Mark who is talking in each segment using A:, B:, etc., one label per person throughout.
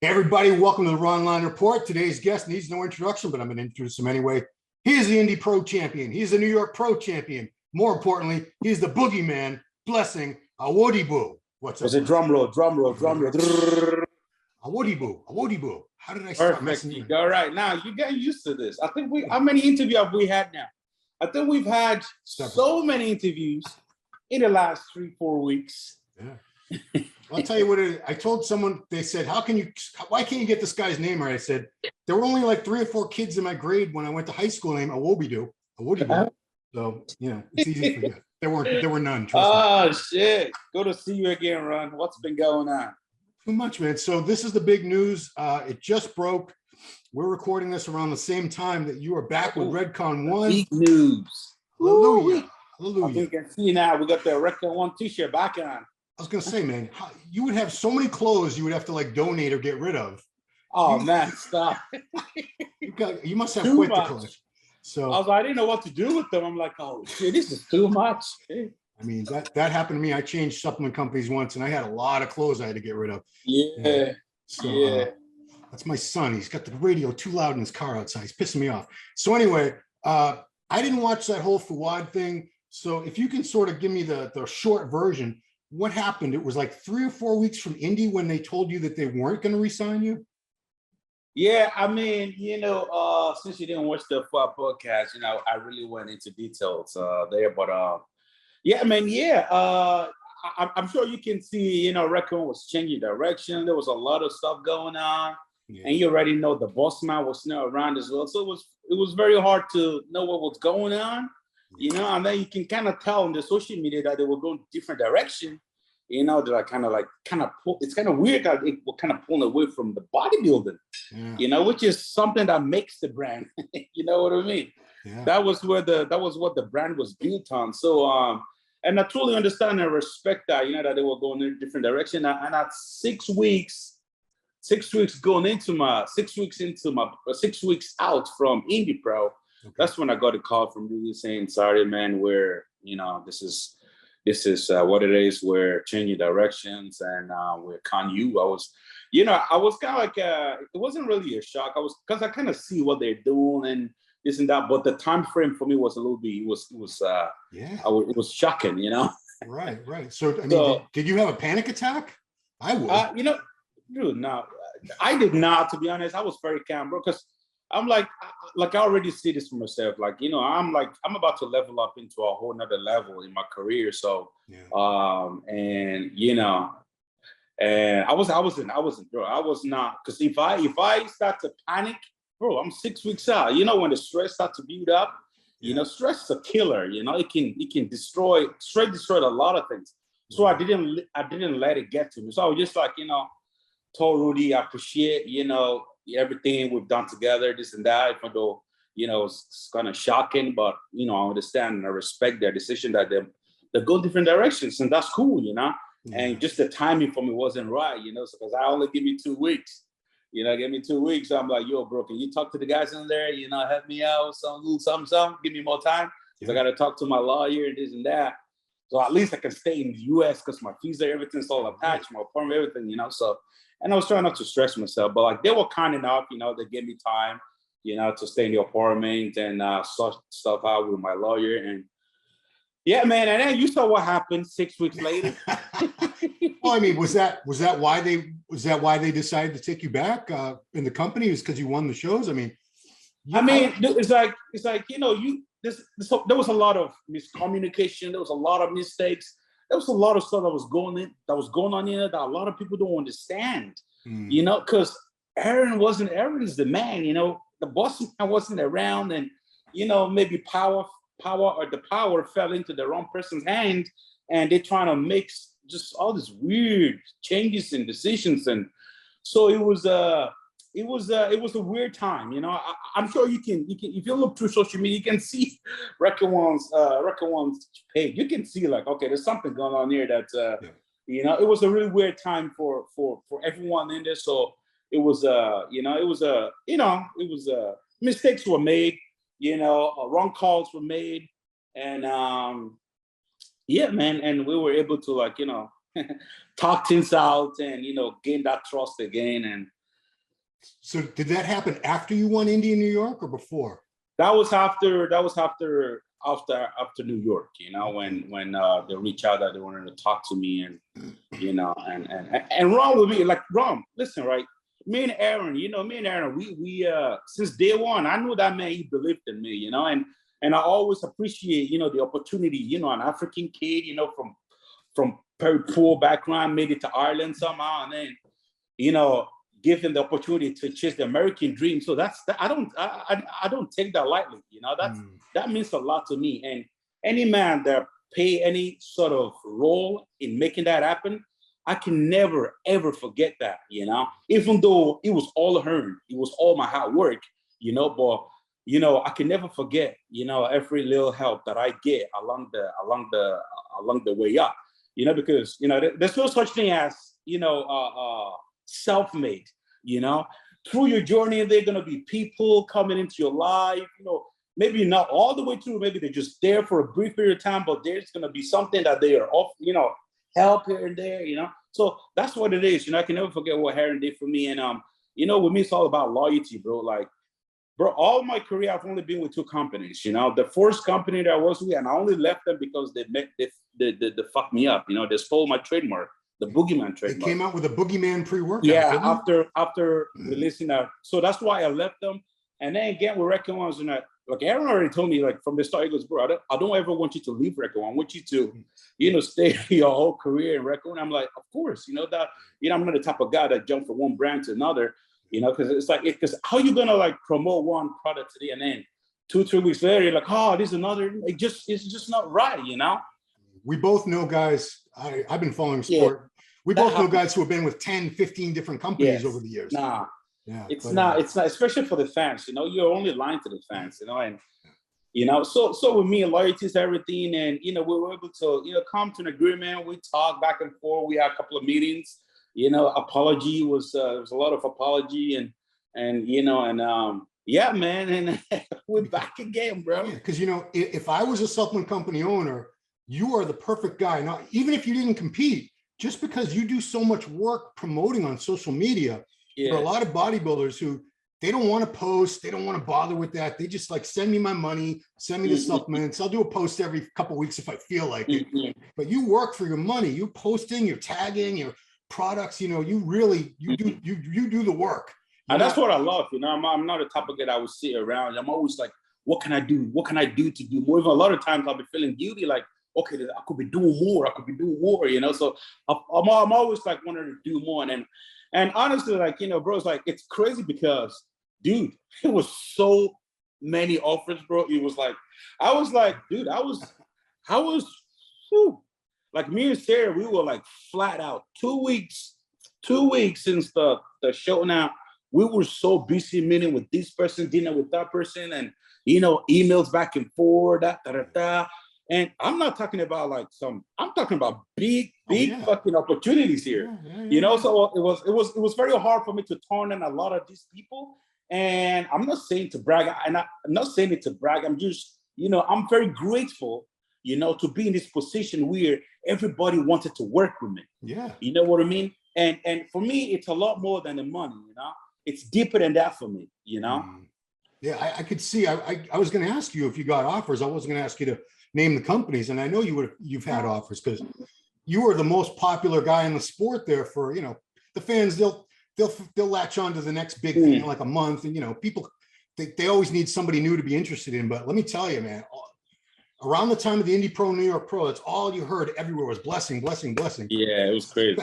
A: Hey everybody, welcome to the Ronline Report. Today's guest needs no introduction, but I'm going to introduce him anyway. He is the Indy Pro Champion. He's the New York Pro Champion. More importantly, he's the boogeyman blessing Awodibu. What's up?
B: It's a drum roll.
A: Awodibu. How did I start messing
B: Perfect. All right. Now you get used to this. I think how many interviews have we had now? I think we've had so many interviews in the last 3-4 weeks.
A: Yeah. I'll tell you what I told someone. They said, why can't you get this guy's name right? I said, there were only like 3 or 4 kids in my grade when I went to high school named Awodibu. So, it's easy to forget. There were none.
B: Shit. Good to see you again, Ron. What's been going on?
A: Too much, man. So this is the big news. It just broke. We're recording this around the same time that you are back with Redcon1.
B: Big news.
A: Hallelujah.
B: You can see now we got the Redcon1 t-shirt back on.
A: I was gonna say, man, you would have so many clothes you would have to like donate or get rid of.
B: Oh man, stop!
A: You must have quit the collection. So
B: I didn't know what to do with them. I'm like, oh shit, this is too much.
A: I mean, that happened to me. I changed supplement companies once, and I had a lot of clothes I had to get rid of.
B: Yeah.
A: That's my son. He's got the radio too loud in his car outside. He's pissing me off. So anyway, I didn't watch that whole Fuad thing. So if you can sort of give me the short version. What happened? It was like 3 or 4 weeks from Indy when they told you that they weren't going to re-sign you?
B: Yeah, I mean, since you didn't watch the Fluff podcast, I really went into details there. But I'm sure you can see, Redcon was changing direction. There was a lot of stuff going on. Yeah. And you already know the boss man was still around as well. So it was very hard to know what was going on. And then you can kind of tell on the social media that they were going different direction. They're it's kind of weird that it was kind of pulling away from the bodybuilding, which is something that makes the brand. You know what I mean? Yeah. That was what the brand was built on. So, and I totally understand and respect that, that they were going in a different direction. And at 6 weeks out from Indy Pro. Okay. That's when I got a call from really saying, sorry, man, this is what it is. We're changing directions and we're con you. I was kind of like, it wasn't really a shock. Because I kind of see what they're doing and this and that. But the time frame for me was a little bit, it was shocking,
A: Right. So, I mean, did you have a panic attack? I would.
B: Dude, no, I did not, to be honest. I was very calm, bro, because I'm like I already see this for myself. Like, I'm about to level up into a whole nother level in my career. So, and I wasn't, bro. I was not, because if I start to panic, bro, I'm 6 weeks out. When the stress starts to build up, stress is a killer. It can destroy a lot of things. So I didn't let it get to me. So I was just like, told Rudy, I appreciate, everything we've done together, this and that, even though, it's kind of shocking, but, I understand and I respect their decision that they go different directions, and that's cool, and just the timing for me wasn't right, so because I only give me 2 weeks, give me 2 weeks. So I'm like, yo, bro, can you talk to the guys in there, help me out, something, give me more time, because I got to talk to my lawyer and this and that. So at least I can stay in the U.S. because my visa, everything's all attached, my apartment, everything, so. And I was trying not to stress myself, but like they were kind enough, they gave me time, to stay in the apartment and sort stuff out with my lawyer. And yeah, man. And then you saw what happened 6 weeks later.
A: Well, I mean, was that why they decided to take you back in the company? Is because you won the shows? I mean,
B: it's like there was a lot of miscommunication. There was a lot of mistakes. There was a lot of stuff that was going on here that a lot of people don't understand, because Aaron's the man, the boss man wasn't around, and, maybe power fell into the wrong person's hand, and they're trying to make just all these weird changes and decisions. And so it was a weird time, I'm sure you can if you look through social media, you can see Redcon1's page. You can see like, okay, there's something going on here that it was a really weird time for everyone in there. So it was mistakes were made, wrong calls were made, and yeah, man, and we were able to talk things out and gain that trust again. And
A: So did that happen after you won Indy in New York or before?
B: That was after New York, you know, when they reached out that they wanted to talk to me, and you know, and Ron with me, like Ron, listen, right? Me and Aaron, we since day one, I knew that man, he believed in me, you know, and I always appreciate, you know, the opportunity, you know, an African kid, you know, from very poor background, made it to Ireland somehow, and then, you know, give him the opportunity to chase the American dream. So I don't take that lightly, you know. That means a lot to me. And any man that play any sort of role in making that happen, I can never ever forget that, you know. Even though it was all earned, it was all my hard work, you know. But you know, I can never forget, you know, every little help that I get along the way up, you know, because you know there's no such thing as, you know, self-made, you know. Through your journey, there are going to be people coming into your life, you know, maybe not all the way through, maybe they're just there for a brief period of time, but there's going to be something that they are off, you know, help here and there, you know. So that's what it is, you know. I can never forget what Heron did for me. And you know, with me, it's all about loyalty, bro. Like, bro, all my career I've only been with 2 companies, you know. The first company that I was with, and I only left them because they fucked me up, you know. They stole my trademark, the Boogeyman trademark.
A: They came out with a Boogeyman pre-workout.
B: Yeah, after releasing that. So that's why I left them. And then again with Redcon1, you know, like Aaron already told me, like from the start, he goes, bro, I don't ever want you to leave Redcon1. I want you to, you know, stay your whole career in Redcon1. I'm like, of course, you know, that, you know, I'm not the type of guy that jump from one brand to another, you know, because it's like, because how you gonna like promote one product today and then 2-3 weeks later, you're like, oh, this is another, it's just not right, you know?
A: We both know guys, I've been following sport. Yeah. We both know guys who have been with 10, 15 different companies over the years.
B: Nah, yeah, it's not, especially for the fans, you know, you're only lying to the fans, you know, and, you know, so with me, loyalty is everything. And, you know, we were able to, you know, come to an agreement. We talked back and forth. We had a couple of meetings, you know, apology was, there was a lot of apology and, you know, and, yeah, man. And we're back again, bro.
A: Yeah, because, you know, if I was a supplement company owner, you are the perfect guy. Now, even if you didn't compete, just because you do so much work promoting on social media, there are a lot of bodybuilders who they don't want to post, they don't want to bother with that. They just like, send me my money, send me the supplements. I'll do a post every couple of weeks if I feel like it. But you work for your money. You're posting, you're tagging your products. You know, you really you do the work.
B: And that's what I love. You know, I'm not the type of guy that would sit around. I'm always like, what can I do? What can I do to do more? Even a lot of times I'll be feeling guilty, like, okay, I could be doing more, you know? So I'm always like wanting to do more. And honestly, like, you know, bro, it's like, it's crazy because, dude, it was so many offers, bro. It was like, I was like, dude, I was, whew. Like me and Sarah, we were like flat out 2 weeks since the show now. We were so busy meeting with this person, dinner with that person, and, you know, emails back and forth, And I'm not talking about like I'm talking about big fucking opportunities here. You know, so it was very hard for me to turn in a lot of these people. And I'm not saying to brag, and I'm not saying it to brag. I'm just, you know, I'm very grateful, you know, to be in this position where everybody wanted to work with me.
A: Yeah.
B: You know what I mean? And for me, it's a lot more than the money, you know. It's deeper than that for me, you know.
A: Yeah, I could see. I was going to ask you if you got offers. I wasn't going to ask you to name the companies, and I know you've had offers because you are the most popular guy in the sport there. For, you know, the fans, they'll latch on to the next big thing in like a month, and, you know, people they always need somebody new to be interested in. But let me tell you, man, around the time of the Indy Pro, New York Pro, that's all you heard everywhere was blessing, blessing, blessing.
B: Yeah, it was crazy.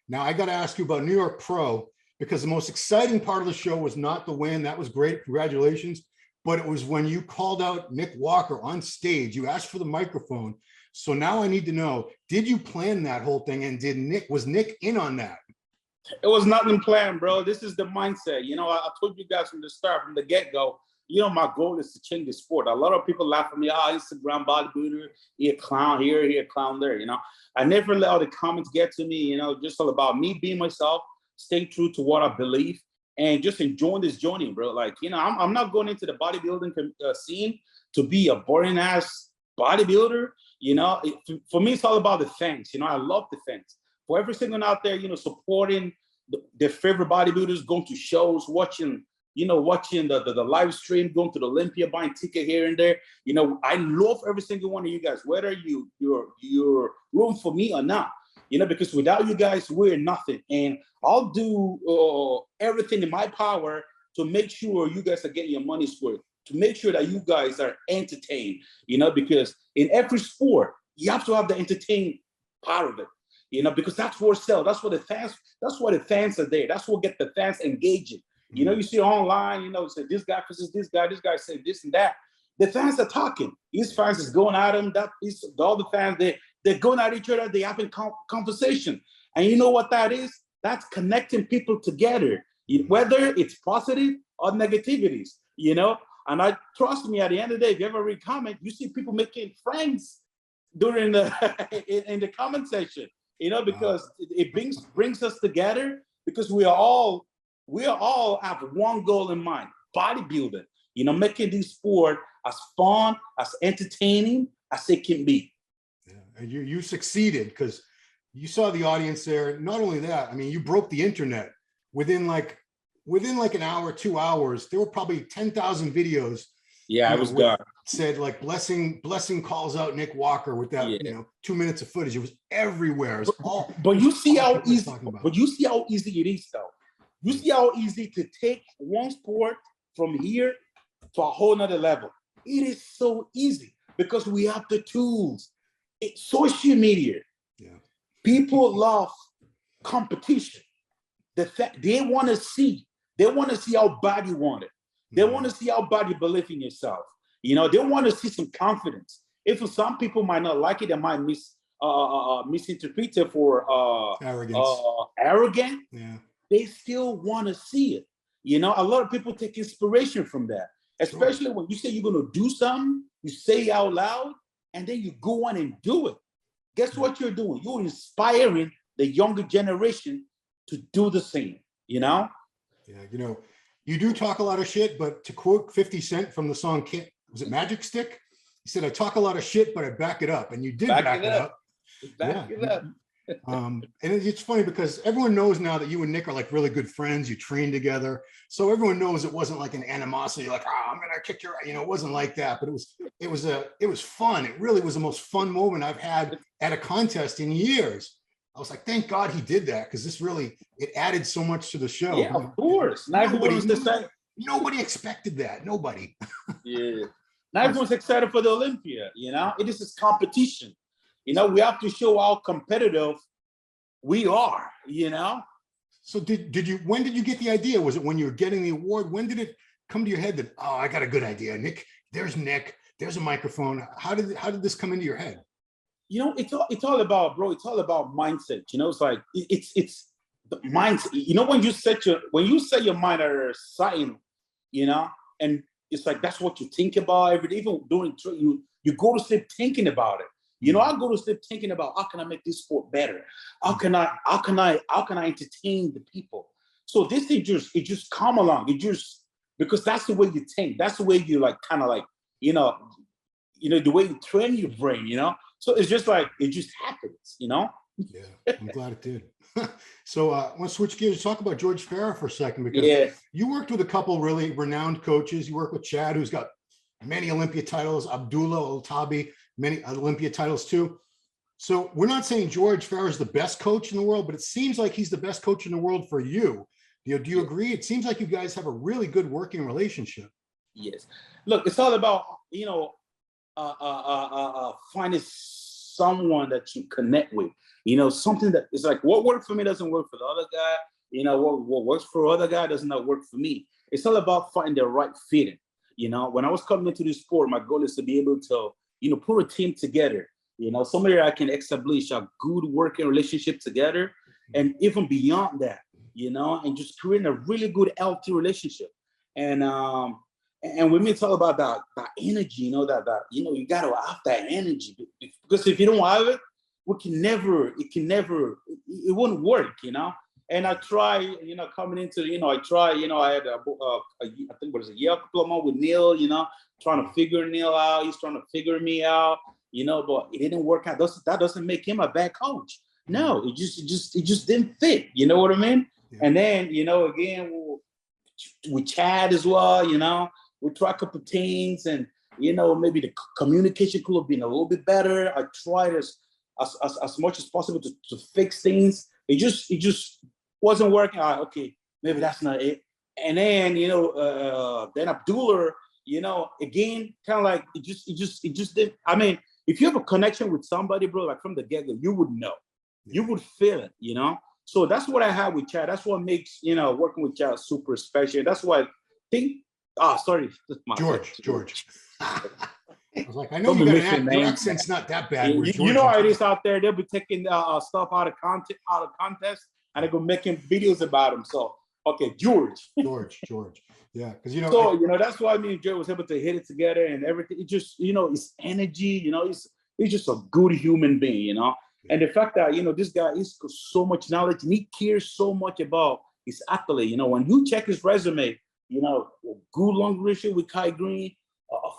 A: Now I got to ask you about New York Pro, because the most exciting part of the show was not the win. That was great. Congratulations. But it was when you called out Nick Walker on stage. You asked for the microphone. So now I need to know, did you plan that whole thing? And was Nick in on that?
B: It was nothing planned, bro. This is the mindset. You know, I told you guys from the start, from the get-go, you know, my goal is to change the sport. A lot of people laugh at me, Instagram bodybuilder, he a clown here, he a clown there, you know. I never let all the comments get to me, you know, just all about me being myself, staying true to what I believe, and just enjoying this journey, bro. Like, you know, I'm not going into the bodybuilding scene to be a boring ass bodybuilder. You know, for me, it's all about the fans. You know, I love the fans. For every single out there, you know, supporting, their favorite bodybuilders, going to shows, watching the live stream, going to the Olympia, buying ticket here and there. I love every single one of you guys, whether you're room for me or not. Because without you guys, we're nothing. And I'll do everything in my power to make sure you guys are getting your money's worth, to make sure that you guys are entertained, because in every sport, you have to have the entertainment part of it, because that's what sells. That's what the fans are there. That's what get the fans engaging. You see online, say this guy versus this guy said this and that. The fans are talking. These fans is going at them. All the fans, they're going at each other. They're having conversation. And you know what that is? That's connecting people together, whether it's positive or negativities, And I trust me, at the end of the day, if you ever read comment, you see people making friends during in the comment section, because it brings us together, because we all have one goal in mind: bodybuilding. Making this sport as fun, as entertaining as it can be.
A: Yeah, and you succeeded, because you saw the audience there. Not only that, I mean, you broke the internet within like an hour, 2 hours. There were probably 10,000 videos.
B: Yeah, I was gone.
A: Said like blessing calls out Nick Walker with that 2 minutes of footage. It was everywhere.
B: But you see how easy. But you see how easy it is, though. You see how easy to take one sport from here to a whole nother level. It is so easy because we have the tools. It's social media. Yeah. People love competition. They want to see how bad you want it. They want to see how bad you believe in yourself. They want to see some confidence. If some people might not like it, they might misinterpret it for arrogant. Yeah. They still want to see it. A lot of people take inspiration from that, especially when you say you're going to do something, you say it out loud, and then you go on and do it. Guess what you're doing? You're inspiring the younger generation to do the same, Yeah,
A: you do talk a lot of shit, but to quote 50 Cent from the song, was it Magic Stick? He said, I talk a lot of shit, but I back it up. And you did back it up.
B: Back it up.
A: And it's funny because everyone knows now that you and Nick are like really good friends. You train together. So everyone knows it wasn't like an animosity, like, I'm going to kick your, it wasn't like that, but it was fun. It really was the most fun moment I've had at a contest in years. I was like, thank God he did that, because it added so much to the show.
B: Yeah, of course.
A: Nobody expected that. Nobody.
B: Yeah. Now everyone's excited for the Olympia, It is this competition. We have to show how competitive we are,
A: So when did you get the idea? Was it when you were getting the award? When did it come to your head that, I got a good idea? Nick, there's a microphone. How did this come into your head?
B: It's all about, bro. It's all about mindset. It's like it's the mindset. When you set your mind at something, and it's like that's what you think about every day. Even during you go to sleep thinking about it. I go to sleep thinking about how can I make this sport better? How can I entertain the people? So this thing just come along. Because that's the way you think. That's the way you like kind of like the way you train your brain. So it's just like, it just happens, Yeah,
A: I'm glad it did. So I want to switch gears and talk about George Farah for a second, because you worked with a couple really renowned coaches. You work with Chad, who's got many Olympia titles, Abdullah Al-Tabi, many Olympia titles too. So we're not saying George Farah is the best coach in the world, but it seems like he's the best coach in the world for you. Do you agree? It seems like you guys have a really good working relationship.
B: Yes. Look, it's all about, finding someone that you connect with, something that is like what worked for me doesn't work for the other guy. What works for the other guy does not work for me. It's all about finding the right fitting. When I was coming into this sport, my goal is to be able to, put a team together, somebody I can establish a good working relationship together. And even beyond that, and just creating a really good, healthy relationship. And with me, it's all about that energy, you got to have that energy, because if you don't have it, it won't work, And I try, coming into, I had I think it was a year diploma with Neil, trying to figure Neil out. He's trying to figure me out, but it didn't work out. That doesn't make him a bad coach. No, it just didn't fit. You know what I mean?
A: Yeah.
B: And then, you know, again, we chat as well, you know, we try a couple things, and, you know, maybe the communication could have been a little bit better. I tried as much as possible to fix things. It just wasn't working out. Okay, maybe that's not it. And then, you know, then Abdullah, you know, again, kind of like it just did. I mean, if you have a connection with somebody, bro, like from the get-go, you would know. You would feel it, you know? So that's what I have with Chad. That's what makes, you know, working with Chad super special. That's why I think, sorry.
A: George. I was like, I know
B: Don't
A: you
B: be
A: got
B: mixing
A: your
B: names,
A: accent's not that bad.
B: You know how it is out there. They'll be taking stuff out of context, and they're making videos about them. So, okay, George.
A: Yeah, because, you know.
B: So, you know, that's why me and George was able to hit it together and everything. It just, you know, his energy, you know, he's just a good human being, you know. And the fact that, you know, this guy is so much knowledge and he cares so much about his athlete. You know, when you check his resume, you know, good long ratio with Kai Green,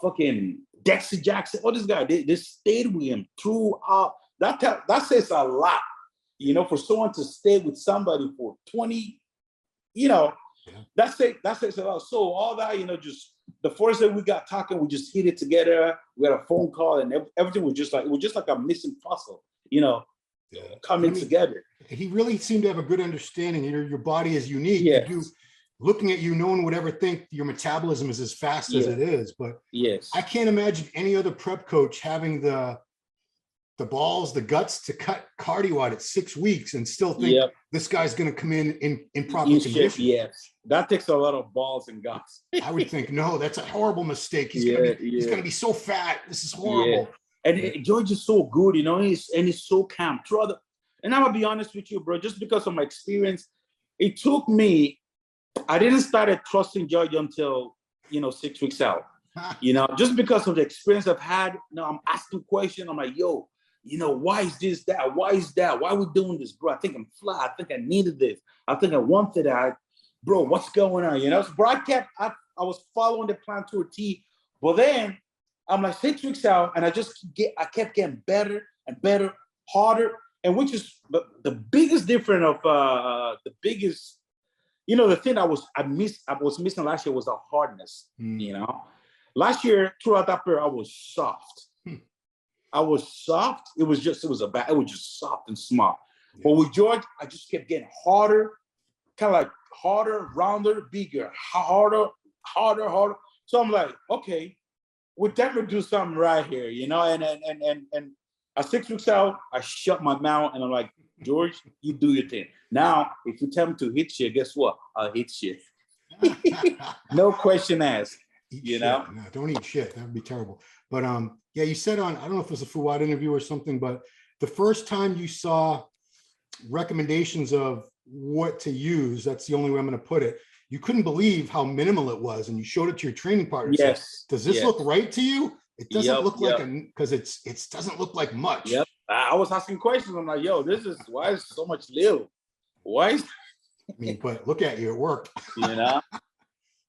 B: fucking Dexter Jackson, all this guy, they stayed with him throughout. That says a lot, you know, for someone to stay with somebody for 20, you know, that says a lot. So all that, you know, just the first day we got talking, we just hit it together. We had a phone call and everything was just like a missing puzzle, you know, coming together.
A: He really seemed to have a good understanding. You know, your body is unique.
B: Yes.
A: Looking at you, no one would ever think your metabolism is as fast as it is. But
B: yes,
A: I can't imagine any other prep coach having the balls, the guts to cut cardio out at 6 weeks and still think this guy's going to come in proper condition.
B: Yes, that takes a lot of balls and guts.
A: I would think, no, that's a horrible mistake. He's going to be so fat. This is horrible.
B: And George is so good, you know, he's so calm. And I'm gonna be honest with you, bro, just because of my experience, it took me, I didn't start trusting George until, you know, 6 weeks out. You know, just because of the experience I've had, you know, I'm asking questions. I'm like, yo, you know, why is this that? Why is that? Why are we doing this, bro? I think I'm flat. I think I needed this. I think I wanted that. Bro, what's going on? You know, so, bro, I was following the plan to a T. But then I'm like 6 weeks out, and I kept getting better and better, harder, and which is the biggest difference of the biggest, you know, the thing I was missing last year was the hardness. You know, last year throughout that period I was soft. I was soft. It was just soft and smart. But with George, I just kept getting harder, kind of like harder, rounder, bigger, harder. So I'm like, okay, we'll definitely do something right here, you know. And at 6 weeks out, I shut my mouth and I'm like, George, you do your thing. Now, if you tell me to hit shit, guess what? I'll hit shit. No question asked. You know?
A: No, don't eat shit. That would be terrible. But yeah, you said I don't know if it was a Fuad interview or something, but the first time you saw recommendations of what to use, that's the only way I'm going to put it, you couldn't believe how minimal it was, and you showed it to your training partner.
B: Yes.
A: Does this look right to you? It doesn't look like because it doesn't look like much.
B: Yep. I was asking questions. I'm like, yo, why is so much little? Why is
A: I mean, but look at you, it worked.
B: You know?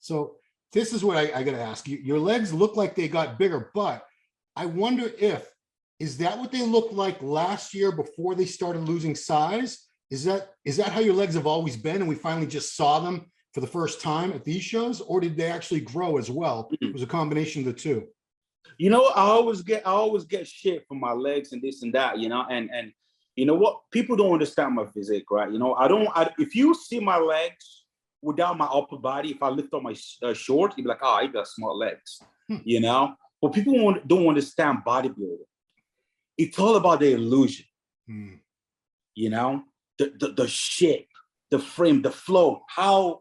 A: So this is what I got to ask you. Your legs look like they got bigger, but I wonder is that what they looked like last year before they started losing size? Is that how your legs have always been, and we finally just saw them for the first time at these shows, or did they actually grow as well? It was a combination of the two.
B: You know, I always get shit from my legs and this and that, you know, and you know what? People don't understand my physique, right? You know, if you see my legs without my upper body, if I lift up my shorts, you'd be like, oh, you got small legs, you know? But people don't understand bodybuilding. It's all about the illusion, you know? The shape, the frame, the flow, how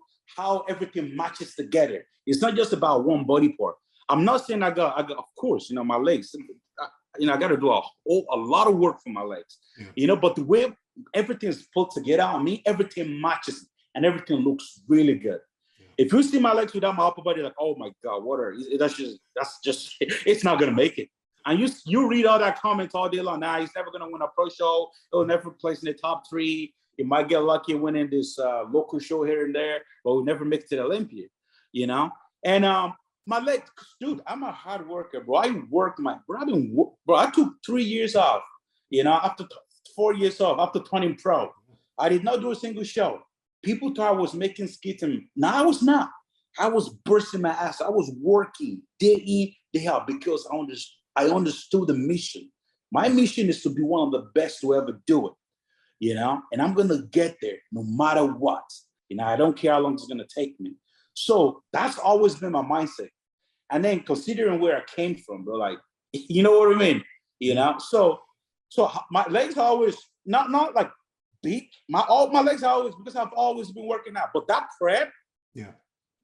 B: everything matches together. It's not just about one body part. I'm not saying I got, of course, you know, my legs, you know, I got to do a lot of work for my legs, you know, but the way everything is put together on me, everything matches and everything looks really good. If you see my legs without my upper body, like, oh my God, that's just, it's not going to make it. And you read all that comments all day long. Nah, he's never going to win a pro show. He'll never place in the top 3. He might get lucky winning this local show here and there, but we'll never make it to the Olympia, you know? And my legs, dude, I'm a hard worker, bro. I took 3 years off, you know, after 4 years off, after turning pro. I did not do a single show. people thought I was making skits, and no, I was not. I was bursting my ass. I was working day in, day out because I understood the mission. My mission is to be one of the best to ever do it, you know, and I'm going to get there no matter what. You know, I don't care how long it's going to take me. So that's always been my mindset. And then considering where I came from, bro, like, you know what I mean? You know, so my legs are always not like big. All my legs are always, because I've always been working out. But that prep,
A: yeah,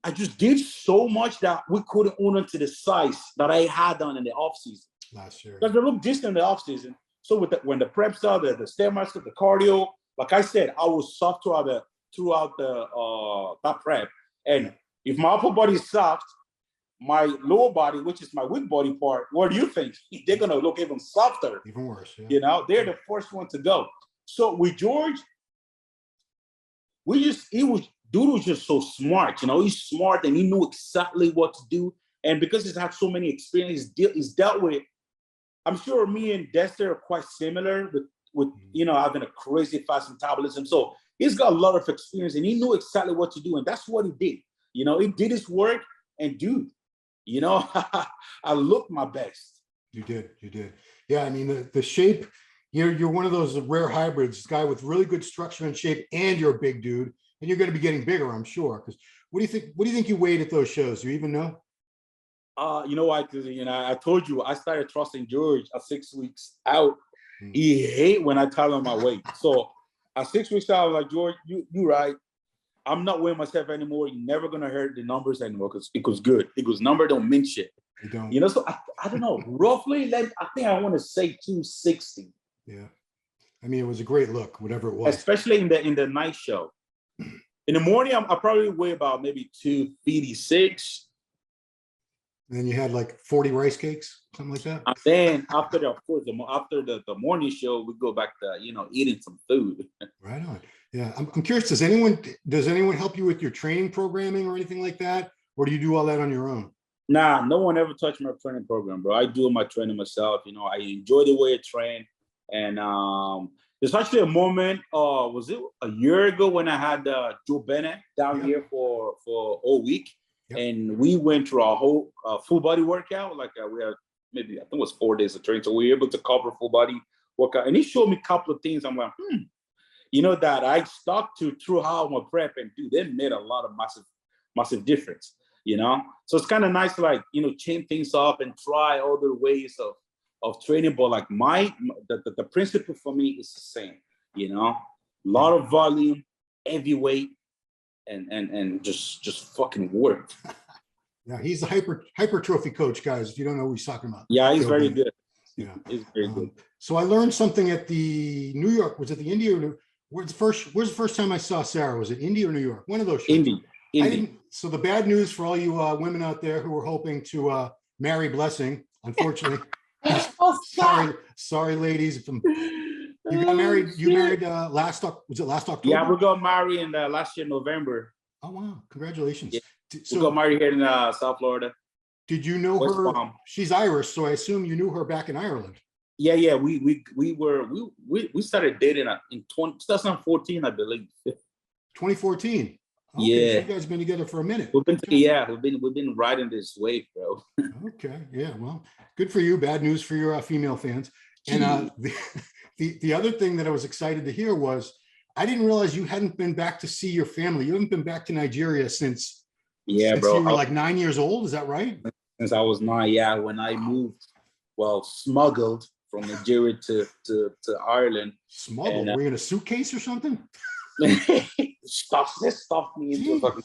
B: I just did so much that we couldn't own into the size that I had done in the off season
A: last year.
B: because they look decent in the off season. So when the prep started, the stairmaster, the cardio, like I said, I was soft throughout that prep. And if my upper body is soft, my lower body, which is my weak body part, what do you think? They're gonna look even softer,
A: even worse. Yeah.
B: You know, they're the first one to go. So with George, dude was just so smart. You know, he's smart and he knew exactly what to do. And because he's had so many experiences, he's dealt with. I'm sure me and Dexter are quite similar with you know, having a crazy fast metabolism. So he's got a lot of experience and he knew exactly what to do. And that's what he did. You know, he did his work, and dude, you know, I looked my best.
A: You did. Yeah, I mean, the shape, you're one of those rare hybrids, guy with really good structure and shape, and you're a big dude, and you're going to be getting bigger, I'm sure. Because what do you think you weighed at those shows? Do you even know?
B: You know, I told you I started trusting George at 6 weeks out. He hate when I tell him my weight. So at 6 weeks out, I was like, George, you right. I'm not weighing myself anymore. You're never gonna hurt the numbers anymore because it was good. It was number don't mean shit.
A: You don't.
B: You know, so I don't know. Roughly, like I think I want to say 260.
A: Yeah. I mean, it was a great look, whatever it was.
B: Especially in the night show. In the morning, I probably weigh about maybe 256.
A: And then you had like 40 rice cakes, something like that.
B: And then after the morning show, we go back to, you know, eating some food.
A: Right on. Yeah, I'm curious. Does anyone help you with your training programming or anything like that, or do you do all that on your own?
B: Nah, no one ever touched my training program, bro. I do my training myself. You know, I enjoy the way I train. And there's actually a moment. Was it a year ago when I had Joe Bennett down here for a week, and we went through our whole full body workout. Like we had maybe I think it was 4 days of training, so we were able to cover full body workout. And he showed me a couple of things. I'm like, you know, that I stuck to throughout my prep, and dude, they made a lot of massive difference. You know, so it's kind of nice to, like, you know, change things up and try other ways of training. But like the principle for me is the same. You know, a lot of volume, heavy weight, and just fucking work.
A: Yeah, he's a hypertrophy coach, guys. If you don't know who he's talking about.
B: Yeah, he's very good.
A: Yeah,
B: he's very good.
A: So I learned something at the New York. Was it the India or where's the first time I saw Sarah? Was it India or New York? One of those shows.
B: Indy.
A: So the bad news for all you women out there who were hoping to marry Blessing, unfortunately, sorry, ladies. You got married. You married last October?
B: Yeah, we got married in last year November.
A: Oh wow! Congratulations.
B: Yeah.
A: So
B: we got married here in South Florida.
A: Did you know
B: West
A: her?
B: Palm.
A: She's Irish, so I assume you knew her back in Ireland.
B: Yeah. We started dating in 2014, I believe.
A: 2014. Okay,
B: Yeah,
A: so you guys been together for a minute.
B: we've been riding this wave, bro.
A: Okay, yeah, well, good for you. Bad news for your female fans. And the other thing that I was excited to hear was I didn't realize you hadn't been back to see your family. You haven't been back to Nigeria since
B: bro.
A: You were like 9 years old. Is that right?
B: Since I was 9, yeah. When I moved, smuggled from Nigeria to Ireland.
A: Smuggled? Were you in a suitcase or something?
B: Stuffed me into fucking.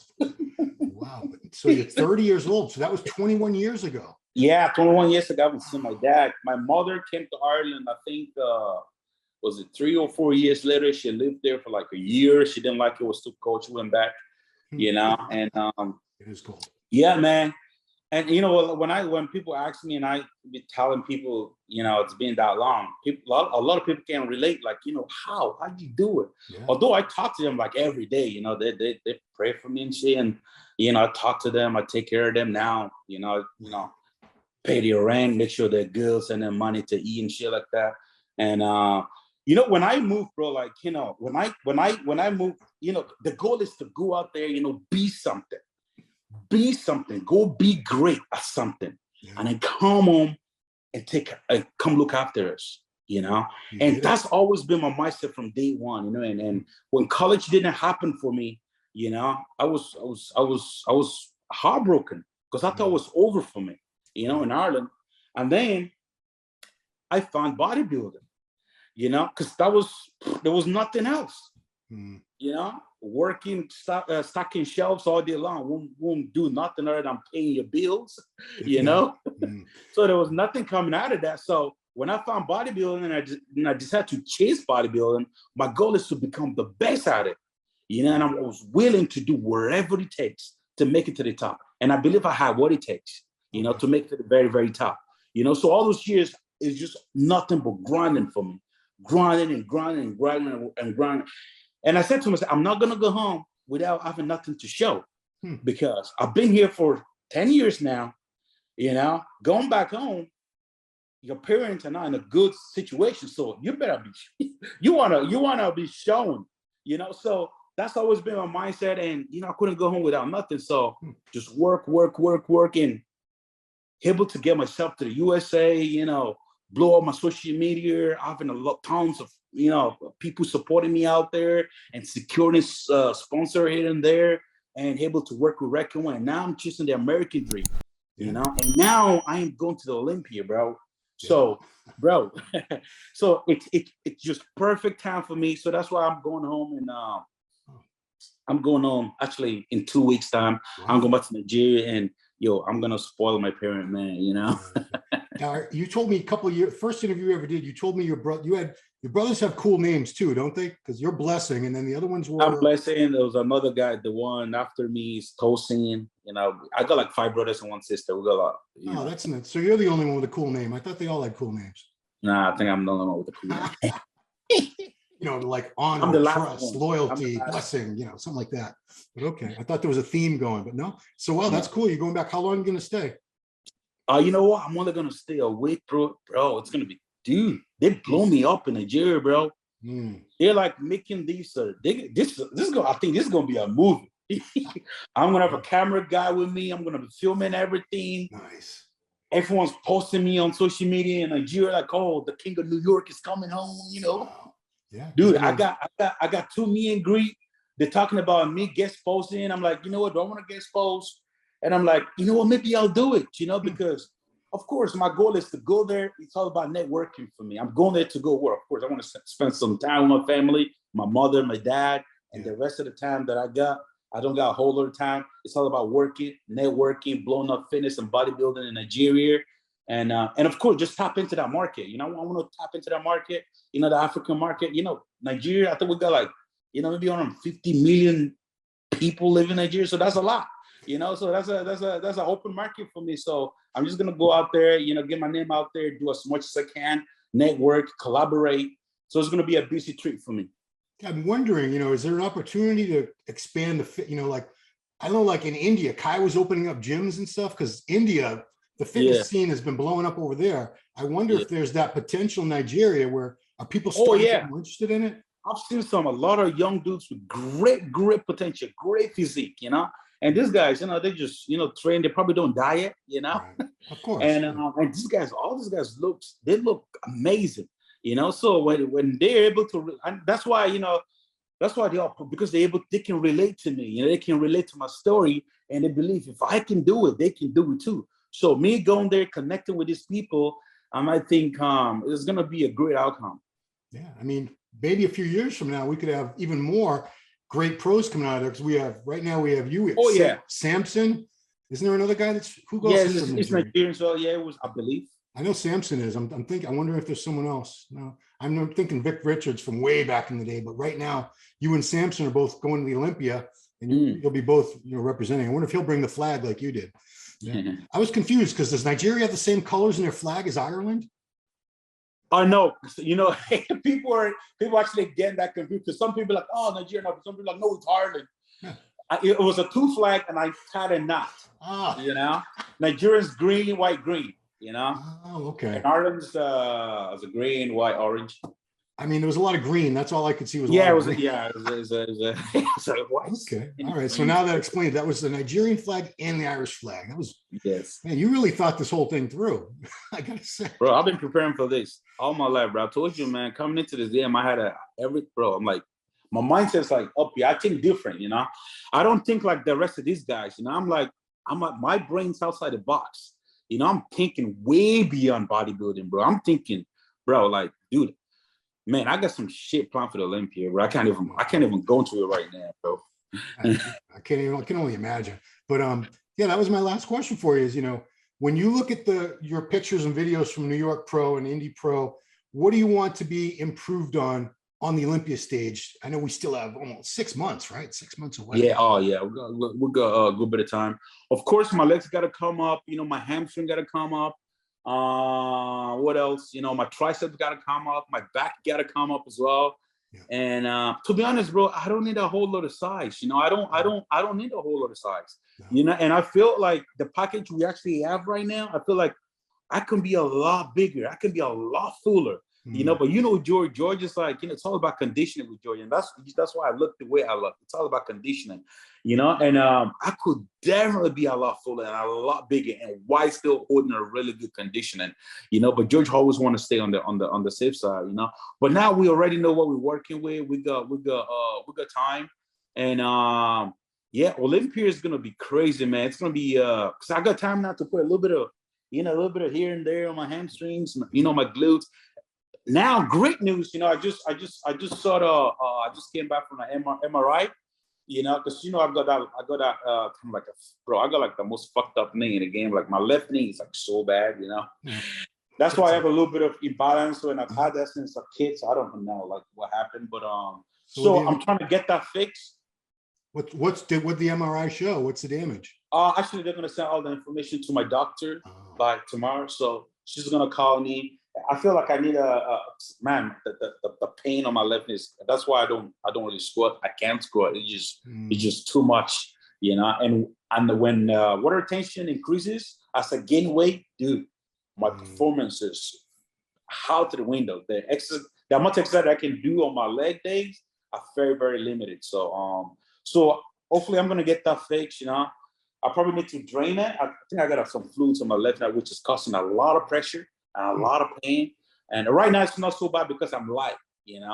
A: Wow. So you're 30 years old. So that was 21 years ago.
B: Yeah, 21 years ago, I haven't seen my dad. My mother came to Ireland, I think, was it 3 or 4 years later? She lived there for like a year. She didn't like it, was too cold. She went back, you know, and
A: it is cold.
B: Yeah, man. And you know, when people ask me, and I be telling people, you know, it's been that long, a lot of people can't relate. Like, you know, how do you do it? Yeah. Although I talk to them like every day, you know, they pray for me and shit, and you know, I talk to them, I take care of them now, you know, pay their rent, make sure they're good, send them money to eat and shit like that. And when I move, bro, like, when I move, the goal is to go out there, be something, go be great at something, and then come home and come look after us, and that's always been my mindset from day one, and when college didn't happen for me, I was heartbroken because I thought it was over for me, in Ireland. And then I found bodybuilding, because there was nothing else, working, stocking shelves all day long won't do nothing other than paying your bills, So there was nothing coming out of that. So when I found bodybuilding and I decided to chase bodybuilding, my goal is to become the best at it, and I was willing to do whatever it takes to make it to the top. And I believe I had what it takes, to make it to the very, very top. So all those years is just nothing but grinding for me, grinding and grinding and grinding and grinding. And I said to myself, I'm not going to go home without having nothing to show, because I've been here for 10 years now, going back home, your parents are not in a good situation. So you better be, you want to be shown, so that's always been my mindset. And, I couldn't go home without nothing. So just work, and able to get myself to the USA, blow up my social media, having tons of, people supporting me out there and securing sponsor here and there, and able to work with Redcon1. And now I'm chasing the American dream, and now I am going to the Olympia, bro. So, bro, so it's just perfect time for me. So that's why I'm going home, and I'm going home actually in 2 weeks' time. Wow. I'm going back to Nigeria, and I'm gonna spoil my parent, man.
A: Now, you told me a couple of years, first interview you ever did, you told me your brothers have cool names too, don't they? Because you're Blessing, and then the other ones were.
B: I'm Blessing. There was another guy. The one after me is Tosin. I got like 5 brothers and 1 sister. We got a lot.
A: Oh, that's nice. So you're the only one with a cool name. I thought they all had cool names.
B: Nah, I think I'm the only one with a cool name.
A: Like honor, trust, loyalty, blessing, something like that. But okay, I thought there was a theme going, but no. So, wow, that's cool. You're going back. How long are you going to stay?
B: You know what? I'm only going to stay a week, bro. It's going to be, dude, they blow me up in Nigeria, bro. They're like making these, I think this is going to be a movie. I'm going to have a camera guy with me. I'm going to be filming everything.
A: Nice.
B: Everyone's posting me on social media in Nigeria, like, oh, the king of New York is coming home,
A: Yeah,
B: dude, I got 2 meet and greet. They're talking about me guest posting. I'm like, you know what? Do I want to get exposed? And I'm like, you know what? Maybe I'll do it. Because of course my goal is to go there. It's all about networking for me. I'm going there to go work. Of course, I want to spend some time with my family, my mother, my dad, and the rest of the time that I don't got a whole lot of time. It's all about working, networking, blowing up fitness and bodybuilding in Nigeria. And of course, just tap into that market. I want to tap into that market, the African market. Nigeria, I think we got like, maybe around 50 million people live in Nigeria. So that's a lot, so that's an open market for me. So I'm just going to go out there, get my name out there, do as much as I can, network, collaborate. So it's going to be a busy trip for me.
A: I'm wondering, is there an opportunity to expand the fit, like, I don't know, like in India, Kai was opening up gyms and stuff, because India, the fitness scene has been blowing up over there. I wonder if there's that potential in Nigeria where are people starting to get more interested in it?
B: I've seen a lot of young dudes with great potential, great physique, and these guys, they just, train, they probably don't diet,
A: Right. Of course.
B: And all these guys look amazing, so when they're able to, and that's why they all, because they can relate to me, they can relate to my story, and they believe if I can do it, they can do it too. So me going there, connecting with these people, I think it's going to be a great outcome.
A: Yeah, I mean, maybe a few years from now, we could have even more great pros coming out of there, because right now we have you. Samson. Isn't there another guy who goes?
B: Yeah, it's Nigerian. So yeah, it was, I believe.
A: I know Samson is. I'm thinking. I wonder if there's someone else. No, I'm thinking Vic Richards from way back in the day. But right now, you and Samson are both going to the Olympia, and you'll be both representing. I wonder if he'll bring the flag like you did. Yeah. I was confused because does Nigeria have the same colors in their flag as Ireland?
B: No, people actually getting that confused, because some people are like, oh, Nigeria, no, but some people are like, no, it's Ireland. Yeah. It was a 2 flag, and I tied a knot. Nigeria's green, white, green.
A: Oh, okay.
B: And Ireland's a green, white, orange.
A: I mean, there was a lot of green. That's all I could see was a
B: Yeah,
A: lot
B: it
A: of
B: was.
A: green.
B: Yeah, it was. It's like what?
A: Okay. All right. So now that explains, that was the Nigerian flag and the Irish flag. That was,
B: Yes,
A: man, you really thought this whole thing through. I gotta say.
B: bro. I've been preparing for this all my life, bro. I told you, man. Coming into this game, I had bro. I'm like, my mindset's like up here. I think different, you know. I don't think like the rest of these guys, you know. My brain's outside the box. You know, I'm thinking way beyond bodybuilding, bro. I'm thinking, bro, like, dude, man, I got some shit planned for the Olympia, bro. I can't even go into it right now, bro.
A: I can only imagine. But yeah, that was my last question for you is, when you look at your pictures and videos from New York Pro and Indy Pro, what do you want to be improved on the Olympia stage? I know we still have almost 6 months, right? 6 months away.
B: Yeah, oh yeah, we got a good bit of time. Of course, my legs got to come up. You know, my hamstring got to come up. What else? You know, my triceps got to come up. My back got to come up as well. Yeah. And to be honest, bro, I don't need a whole lot of size. You know, I don't need a whole lot of size. No. You know, and I feel like the package we actually have right now, I feel like I can be a lot bigger. I can be a lot fuller. You know, but George is like, it's all about conditioning with George, and that's why I look the way I look. It's all about conditioning, and I could definitely be a lot fuller and a lot bigger, and why still holding a really good conditioning, But George always want to stay on the safe side, But now we already know what we're working with. We got time, and yeah, Olympia is gonna be crazy, man. It's gonna be because I got time now to put a little bit of here and there on my hamstrings, my glutes. Now, great news. I just saw I just came back from an MRI. Because I got that kind of like I got like the most fucked up knee in the game. Like my left knee is like so bad. That's why I have a little bit of imbalance, and I've had that since a kid. So I don't know like what happened, but so I'm trying to get that fixed.
A: What the MRI show? What's the damage?
B: Actually, they're gonna send all the information to my doctor by tomorrow. So she's gonna call me. I feel like I need the pain on my left knee. That's why I don't really squat. I can't squat. It's just too much, And when water retention increases, as I gain weight, dude, my performance is out to the window. The amount of exercise I can do on my leg days are very, very limited. So hopefully I'm gonna get that fixed. I probably need to drain it. I think I got some fluids on my left knee, which is causing a lot of pressure and a lot of pain. And right now it's not so bad because I'm light,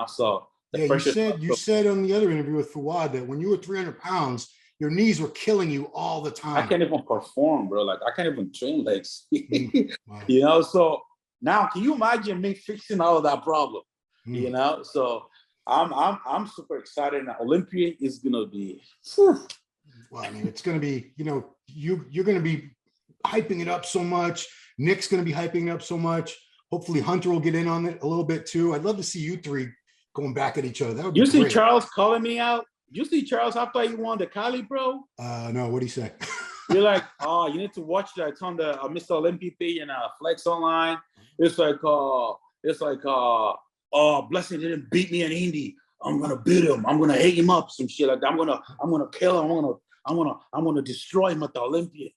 B: So you
A: said on the other interview with Fawad that when you were 300 pounds, your knees were killing you all the time.
B: I can't even perform, bro. Like I can't even train legs. Wow. So now can you imagine me fixing all of that problem? So I'm super excited. Now Olympia is gonna be
A: well, I mean, it's gonna be, you're gonna be hyping it up so much. Nick's going to be hyping it up so much. Hopefully Hunter will get in on it a little bit too. I'd love to see you three going back at each other. That would be
B: great.
A: See
B: Charles calling me out? You see Charles after he won the Cali, bro?
A: No, what'd he say?
B: You're like, you need to watch that. It's on the Mr. Olympia and Flex Online. It's like, Blessing didn't beat me in Indy. I'm gonna beat him. I'm gonna hate him up. Some shit like that. I'm gonna kill him. I'm gonna destroy him at the Olympia.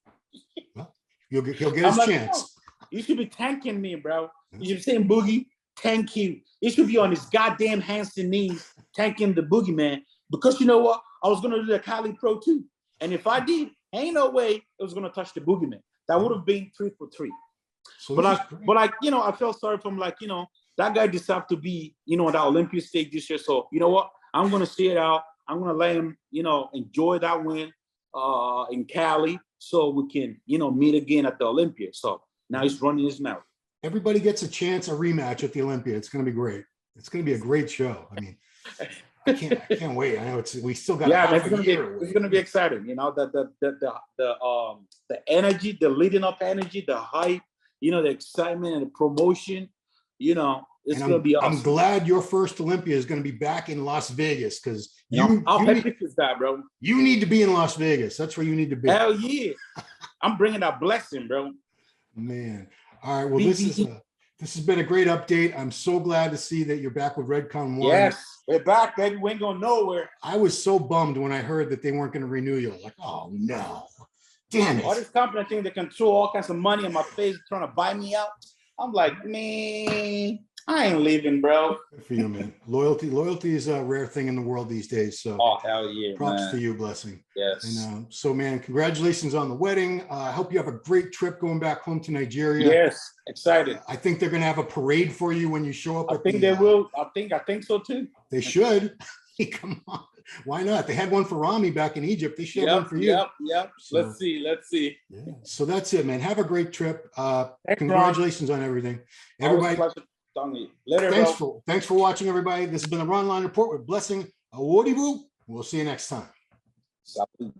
A: Well, he'll get his chance.
B: You should be thanking me, bro. You should be saying, Boogie, thank you. He should be on his goddamn hands and knees thanking the boogeyman. Because you know what? I was going to do the Cali Pro too. And if I did, ain't no way it was going to touch the boogeyman. That would have been 3 for 3. So but I felt sorry for him. Like, that guy decided to be, on that Olympia stage this year. So, you know what? I'm going to see it out. I'm going to let him, enjoy that win in Cali so we can, meet again at the Olympia. So, now he's running his mouth.
A: Everybody gets a rematch at the Olympia. It's going to be great. It's going to be a great show. I mean, I can't wait. I know we still got
B: it's going to be exciting. The energy, the leading up energy, the hype, the excitement and the promotion, it's going to be awesome.
A: I'm glad your first Olympia is going to be back in Las Vegas because
B: how epic is that, bro?
A: You need to be in Las Vegas. That's where you need to be.
B: Hell yeah. I'm bringing that blessing, bro.
A: Man. All right. Well, this has been a great update. I'm so glad to see that you're back with Redcon1.
B: Yes, we're back, baby. We ain't going nowhere.
A: I was so bummed when I heard that they weren't going to renew you. Like, oh no, damn it!
B: All this company think they can throw all kinds of money in my face, trying to buy me out. I'm like, man, I ain't leaving, bro.
A: Good for you, man. Loyalty is a rare thing in the world these days. So
B: Oh, hell yeah,
A: props
B: man.
A: to you, Blessing.
B: Yes.
A: And so, man, congratulations on the wedding. I hope you have a great trip going back home to Nigeria.
B: Yes, excited.
A: I think they're going to have a parade for you when you show up.
B: I think they will. I think so too.
A: They should. Come on. Why not? They had one for Rami back in Egypt. They should have one for you.
B: Yep.
A: So,
B: let's see.
A: Yeah. So that's it, man. Have a great trip.
B: Thanks,
A: Congratulations on everything. Everybody,
B: later,
A: thanks for watching, everybody. This has been the Ronline Report with Blessing Awodibu. We'll see you next time.
B: Salud.